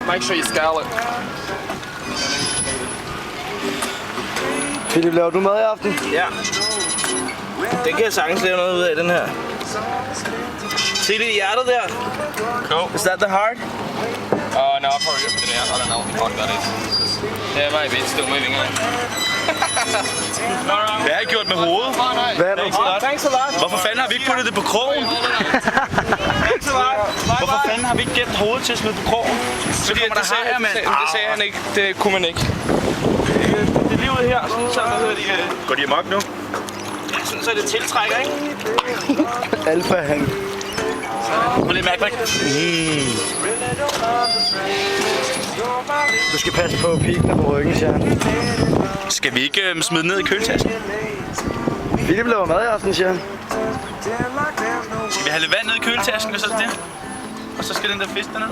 Make sure you scale it. Philip, laver du mad i aften? Ja. Den kan jeg sagtens lave noget ud af, den her. Se det i hjertet der. Cool. Is that the heart? Oh no, I probably got it out. I don't know what the fuck that is. Yeah, maybe it's still moving on. Hvad har jeg gjort med hovedet? Hvad er det? Thanks a lot. Hvorfor fanden har vi ikke puttet det på krogen? Thanks a lot. Hvorfor fanden har vi ikke gemt hovedet til at smide på krogen? Så kommer der hajer, mand. Det sagde han ikke. Det kunne man ikke. Det er lige ud her, sådan hvad hedder de... Går de amok nu? Ja, sådan så det tiltrækker, ikke? Alfa-hang. Prøv lige mærke, Du skal passe på pikken på ryggen, Sjern. Skal vi ikke smide ned i køletasken? Philip laver mad i aften, Sjern. Skal vi have lidt vand ned i køletasken, og så det? Og så skal den der fisk derned?